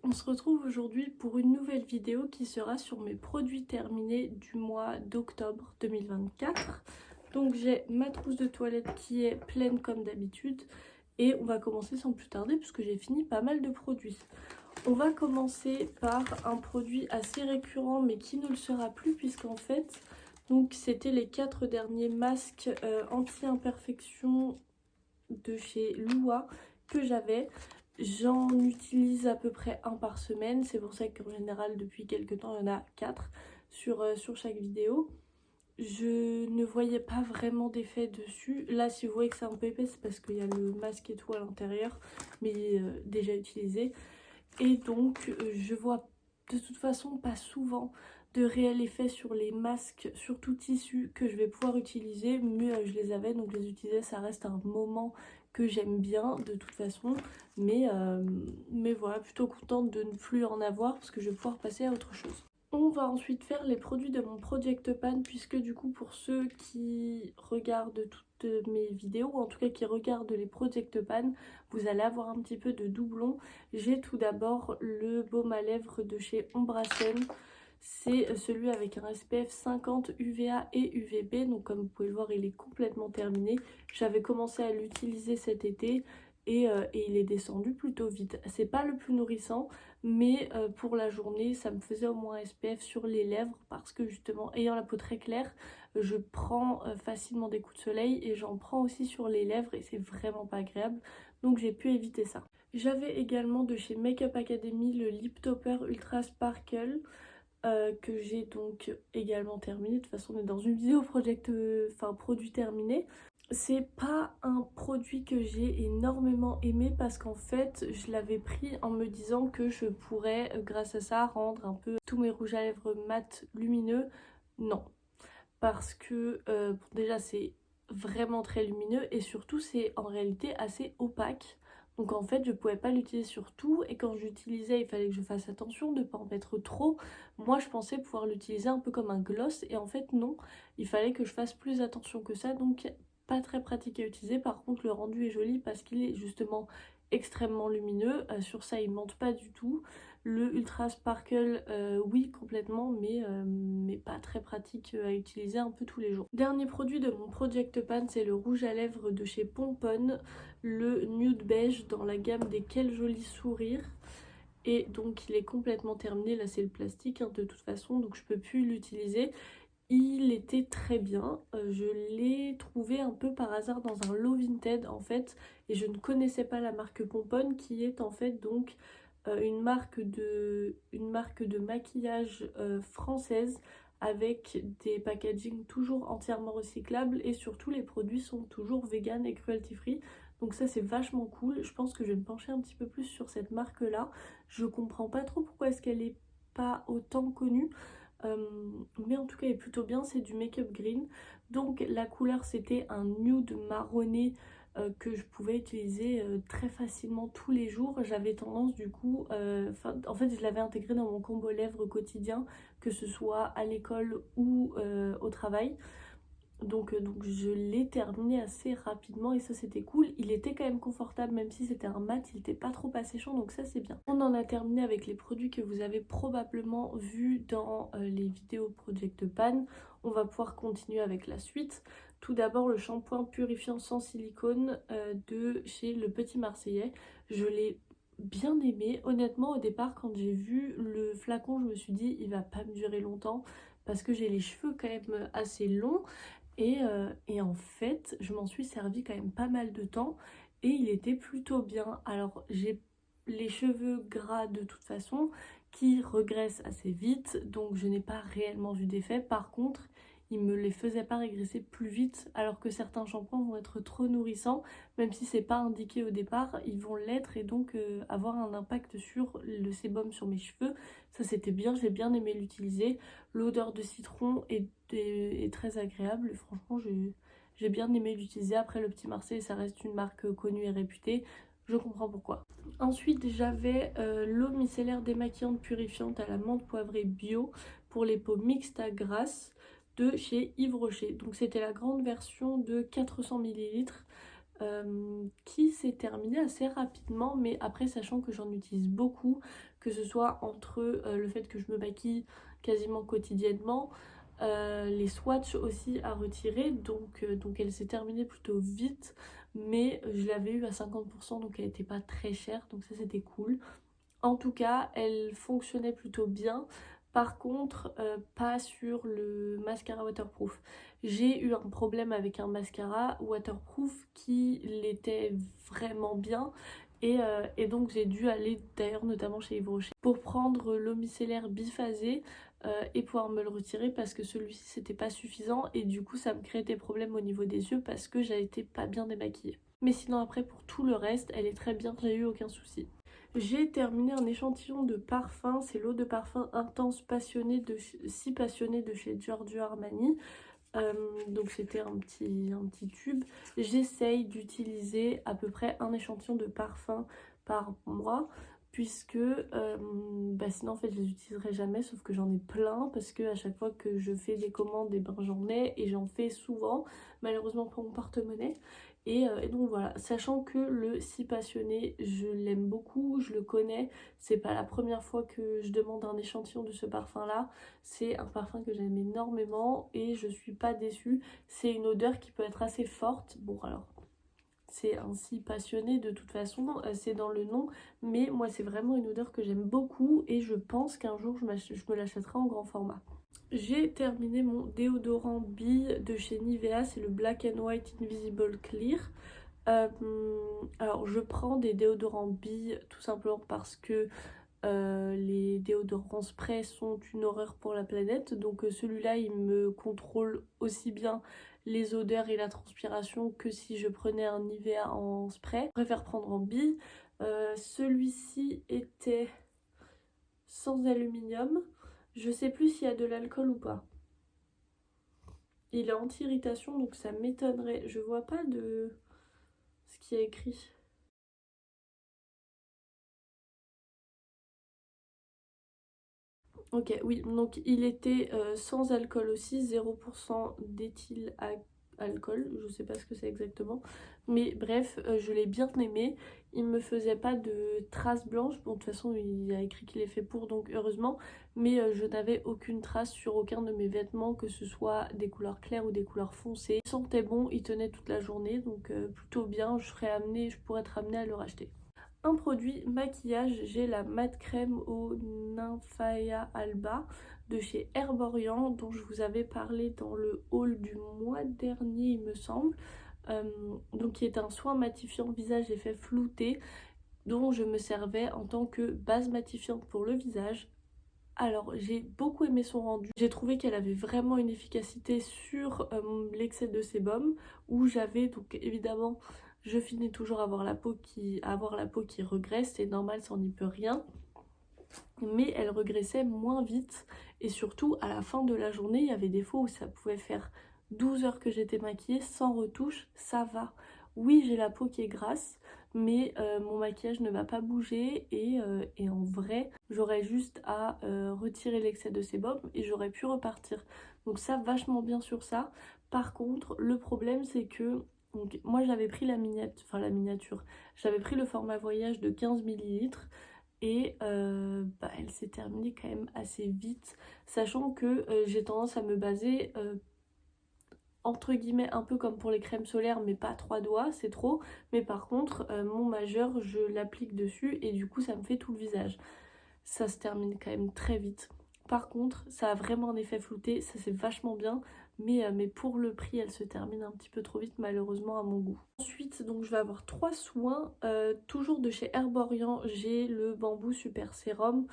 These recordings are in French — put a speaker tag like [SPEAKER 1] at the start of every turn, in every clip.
[SPEAKER 1] On se retrouve aujourd'hui pour une nouvelle vidéo qui sera sur mes produits terminés du mois d'octobre 2024. Donc j'ai ma trousse de toilette qui est pleine comme d'habitude et on va commencer sans plus tarder puisque j'ai fini pas mal de produits. On va commencer par un produit assez récurrent mais qui ne le sera plus puisqu'en fait donc c'était les 4 derniers masques anti-imperfection de chez Lua que j'avais. J'en utilise à peu près un par semaine, c'est pour ça qu'en général depuis quelques temps il y en a 4 sur chaque vidéo. Je ne voyais pas vraiment d'effet dessus. Là si vous voyez que c'est un peu épais c'est parce qu'il y a le masque et tout à l'intérieur, mais déjà utilisé. Et donc je vois de toute façon pas souvent de réel effet sur les masques, surtout tissus, que je vais pouvoir utiliser. Mais je les avais donc je les utilisais, ça reste un moment que j'aime bien de toute façon. Mais voilà, plutôt contente de ne plus en avoir parce que je vais pouvoir passer à autre chose. On va ensuite faire les produits de mon Project Pan puisque du coup pour ceux qui regardent toutes mes vidéos, ou en tout cas qui regardent les Project Pan, vous allez avoir un petit peu de doublon. J'ai tout d'abord le baume à lèvres de chez Ombre Sun. C'est celui avec un SPF 50 UVA et UVB, donc comme vous pouvez le voir il est complètement terminé. J'avais commencé à l'utiliser cet été et il est descendu plutôt vite. C'est pas le plus nourrissant mais pour la journée ça me faisait au moins un SPF sur les lèvres parce que justement ayant la peau très claire je prends facilement des coups de soleil et j'en prends aussi sur les lèvres et c'est vraiment pas agréable, donc j'ai pu éviter ça. J'avais également de chez Makeup Academy le Lip Topper Ultra Sparkle que j'ai donc également terminé. De toute façon on est dans une vidéo produit terminé. C'est pas un produit que j'ai énormément aimé parce qu'en fait je l'avais pris en me disant que je pourrais grâce à ça rendre un peu tous mes rouges à lèvres mat lumineux. Non, parce que déjà c'est vraiment très lumineux et surtout c'est en réalité assez opaque. Donc en fait je pouvais pas l'utiliser sur tout et quand j'utilisais il fallait que je fasse attention de ne pas en mettre trop. Moi je pensais pouvoir l'utiliser un peu comme un gloss et en fait non, il fallait que je fasse plus attention que ça, donc pas très pratique à utiliser. Par contre le rendu est joli parce qu'il est justement extrêmement lumineux, sur ça il ne mente pas du tout. Le Ultra Sparkle, oui complètement, mais pas très pratique à utiliser un peu tous les jours. Dernier produit de mon Project Pan, c'est le rouge à lèvres de chez Pomponne, le nude beige dans la gamme des Quel Joli Sourire. Et donc il est complètement terminé, là c'est le plastique hein, de toute façon, donc je peux plus l'utiliser. Il était très bien, je l'ai trouvé un peu par hasard dans un Low Vinted en fait, et je ne connaissais pas la marque Pomponne qui est en fait donc une marque de maquillage française avec des packaging toujours entièrement recyclables et surtout les produits sont toujours vegan et cruelty free. Donc ça c'est vachement cool, je pense que je vais me pencher un petit peu plus sur cette marque là. Je comprends pas trop pourquoi est-ce qu'elle est pas autant connue. Mais en tout cas elle est plutôt bien, c'est du make-up green. Donc la couleur c'était un nude marronné que je pouvais utiliser très facilement tous les jours. J'avais tendance du coup, en fait je l'avais intégré dans mon combo lèvres quotidien, que ce soit à l'école ou au travail. Donc je l'ai terminé assez rapidement et ça c'était cool. Il était quand même confortable même si c'était un mat, il n'était pas trop asséchant donc ça c'est bien. On en a terminé avec les produits que vous avez probablement vus dans les vidéos Project Pan. On va pouvoir continuer avec la suite. Tout d'abord le shampoing purifiant sans silicone de chez Le Petit Marseillais. Je l'ai bien aimé. Honnêtement au départ quand j'ai vu le flacon je me suis dit il va pas me durer longtemps parce que j'ai les cheveux quand même assez longs. Et en fait, je m'en suis servi quand même pas mal de temps et il était plutôt bien. Alors, j'ai les cheveux gras de toute façon qui regraissent assez vite, donc je n'ai pas réellement vu d'effet. Par contre, il me les faisait pas régresser plus vite, alors que certains shampoings vont être trop nourrissants, même si c'est pas indiqué au départ, ils vont l'être et donc avoir un impact sur le sébum sur mes cheveux. Ça c'était bien, j'ai bien aimé l'utiliser. L'odeur de citron est très agréable. Franchement, j'ai bien aimé l'utiliser. Après, Le Petit Marseille, ça reste une marque connue et réputée. Je comprends pourquoi. Ensuite, j'avais l'eau micellaire démaquillante purifiante à la menthe poivrée bio pour les peaux mixtes à grasse de chez Yves Rocher. Donc, c'était la grande version de 400 ml. qui s'est terminé assez rapidement, mais après sachant que j'en utilise beaucoup, que ce soit entre le fait que je me maquille quasiment quotidiennement, les swatchs aussi à retirer, donc elle s'est terminée plutôt vite, mais je l'avais eu à 50%, donc elle n'était pas très chère, donc ça c'était cool. En tout cas, elle fonctionnait plutôt bien. Par contre, pas sur le mascara waterproof. J'ai eu un problème avec un mascara waterproof qui l'était vraiment bien. Et donc j'ai dû aller d'ailleurs notamment chez Yves Rocher pour prendre l'eau micellaire biphasée et pouvoir me le retirer parce que celui-ci c'était pas suffisant et du coup ça me créait des problèmes au niveau des yeux parce que j'ai été pas bien démaquillée. Mais sinon après pour tout le reste elle est très bien, j'ai eu aucun souci. J'ai terminé un échantillon de parfum, c'est l'eau de parfum intense passionnée de si passionnée de chez Giorgio Armani. Donc c'était un petit tube. J'essaye d'utiliser à peu près un échantillon de parfum par mois puisque sinon en fait je les utiliserai jamais, sauf que j'en ai plein parce que à chaque fois que je fais des commandes, et ben j'en ai et j'en fais souvent, malheureusement pour mon porte-monnaie. Et donc voilà, sachant que le Si Passionné, je l'aime beaucoup, je le connais, c'est pas la première fois que je demande un échantillon de ce parfum là, c'est un parfum que j'aime énormément et je suis pas déçue. C'est une odeur qui peut être assez forte, bon alors c'est un Si Passionné de toute façon, c'est dans le nom, mais moi c'est vraiment une odeur que j'aime beaucoup et je pense qu'un jour je me l'achèterai en grand format. J'ai terminé mon déodorant bille de chez Nivea, c'est le Black and White Invisible Clear. Alors je prends des déodorants billes tout simplement parce que les déodorants spray sont une horreur pour la planète, donc celui-là il me contrôle aussi bien les odeurs et la transpiration que si je prenais un Nivea en spray. Je préfère prendre en bille. Celui-ci était sans aluminium, je sais plus s'il y a de l'alcool ou pas. Il est anti-irritation donc ça m'étonnerait, je vois pas de ce qui est écrit. Ok, oui, donc il était sans alcool aussi, 0% d'éthyl alcool, je sais pas ce que c'est exactement, mais bref, je l'ai bien aimé, il me faisait pas de traces blanches, bon de toute façon il y a écrit qu'il est fait pour donc heureusement, mais je n'avais aucune trace sur aucun de mes vêtements, que ce soit des couleurs claires ou des couleurs foncées. Il sentait bon, il tenait toute la journée, donc plutôt bien, je pourrais être amenée à le racheter. Un produit maquillage, j'ai la mat crème au Nymphaea Alba de chez Herborian dont je vous avais parlé dans le haul du mois dernier il me semble. Donc qui est un soin matifiant visage effet flouté dont je me servais en tant que base matifiante pour le visage. Alors j'ai beaucoup aimé son rendu, j'ai trouvé qu'elle avait vraiment une efficacité sur l'excès de sébum où j'avais donc évidemment je finis toujours à avoir la peau qui regresse, c'est normal, ça n'y peut rien, mais elle regressait moins vite et surtout à la fin de la journée il y avait des fois où ça pouvait faire 12 heures que j'étais maquillée sans retouche, ça va. Oui j'ai la peau qui est grasse mais mon maquillage ne va pas bouger et en vrai j'aurais juste à retirer l'excès de sébum et j'aurais pu repartir. Donc ça vachement bien sur ça. Par contre le problème c'est que donc, moi j'avais pris la miniature, j'avais pris le format voyage de 15 ml et elle s'est terminée quand même assez vite, sachant que j'ai tendance à me baser entre guillemets un peu comme pour les crèmes solaires mais pas 3 doigts, c'est trop, mais par contre mon majeur je l'applique dessus et du coup ça me fait tout le visage. Ça se termine quand même très vite. Par contre ça a vraiment un effet flouté, ça c'est vachement bien, mais pour le prix elle se termine un petit peu trop vite malheureusement à mon goût. Ensuite donc je vais avoir 3 soins, toujours de chez Herborian, j'ai le bambou super sérum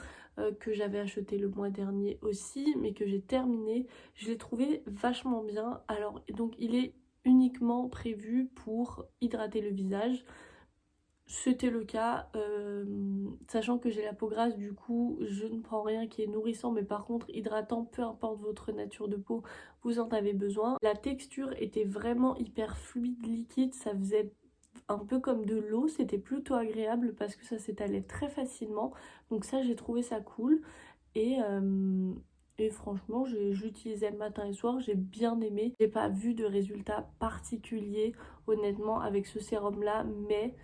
[SPEAKER 1] que j'avais acheté le mois dernier aussi mais que j'ai terminé. Je l'ai trouvé vachement bien. Alors donc il est uniquement prévu pour hydrater le visage. C'était le cas, sachant que j'ai la peau grasse, du coup je ne prends rien qui est nourrissant, mais par contre hydratant, peu importe votre nature de peau, vous en avez besoin. La texture était vraiment hyper fluide, liquide, ça faisait un peu comme de l'eau, c'était plutôt agréable parce que ça s'étalait très facilement, donc ça j'ai trouvé ça cool. Et, Et franchement, j'utilisais matin et soir, j'ai bien aimé. J'ai pas vu de résultats particuliers honnêtement avec ce sérum là, mais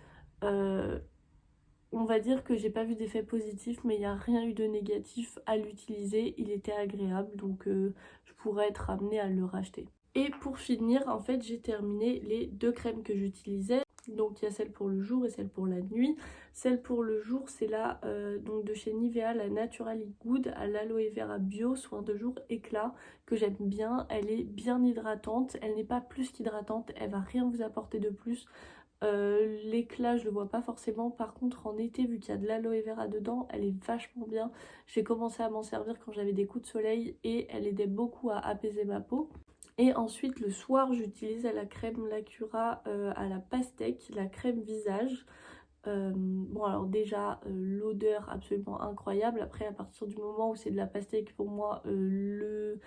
[SPEAKER 1] on va dire que j'ai pas vu d'effet positif, mais il n'y a rien eu de négatif à l'utiliser. Il était agréable, donc je pourrais être amenée à le racheter. Et pour finir, en fait, j'ai terminé les 2 crèmes que j'utilisais. Donc il y a celle pour le jour et celle pour la nuit. Celle pour le jour, c'est la donc de chez Nivea, la Naturally Good à l'aloe vera bio, soin de jour éclat, que j'aime bien. Elle est bien hydratante, elle n'est pas plus qu'hydratante, elle va rien vous apporter de plus. L'éclat je le vois pas forcément, par contre en été vu qu'il y a de l'aloe vera dedans, elle est vachement bien. J'ai commencé à m'en servir quand j'avais des coups de soleil et elle aidait beaucoup à apaiser ma peau. Et ensuite le soir j'utilise la crème Lacura à la pastèque, la crème visage. Bon alors déjà l'odeur absolument incroyable, après à partir du moment où c'est de la pastèque pour moi le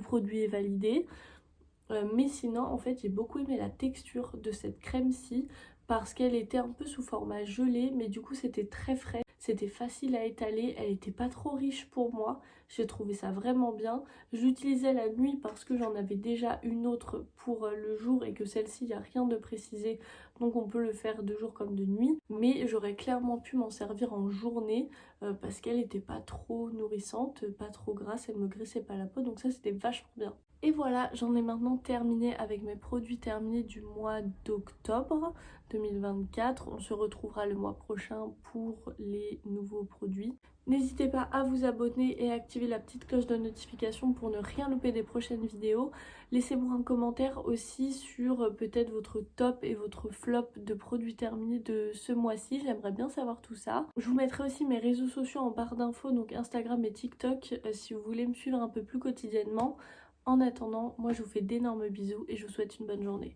[SPEAKER 1] produit est validé. Mais sinon en fait j'ai beaucoup aimé la texture de cette crème-ci parce qu'elle était un peu sous format gelé, mais du coup c'était très frais, c'était facile à étaler, elle était pas trop riche pour moi, j'ai trouvé ça vraiment bien. J'utilisais la nuit parce que j'en avais déjà une autre pour le jour et que celle-ci il n'y a rien de précisé, donc on peut le faire de jour comme de nuit, mais j'aurais clairement pu m'en servir en journée parce qu'elle était pas trop nourrissante, pas trop grasse, elle me graissait pas la peau, donc ça c'était vachement bien. Et voilà, j'en ai maintenant terminé avec mes produits terminés du mois d'octobre 2024. On se retrouvera le mois prochain pour les nouveaux produits. N'hésitez pas à vous abonner et à activer la petite cloche de notification pour ne rien louper des prochaines vidéos. Laissez-moi un commentaire aussi sur peut-être votre top et votre flop de produits terminés de ce mois-ci. J'aimerais bien savoir tout ça. Je vous mettrai aussi mes réseaux sociaux en barre d'infos, donc Instagram et TikTok, si vous voulez me suivre un peu plus quotidiennement. En attendant, moi je vous fais d'énormes bisous et je vous souhaite une bonne journée.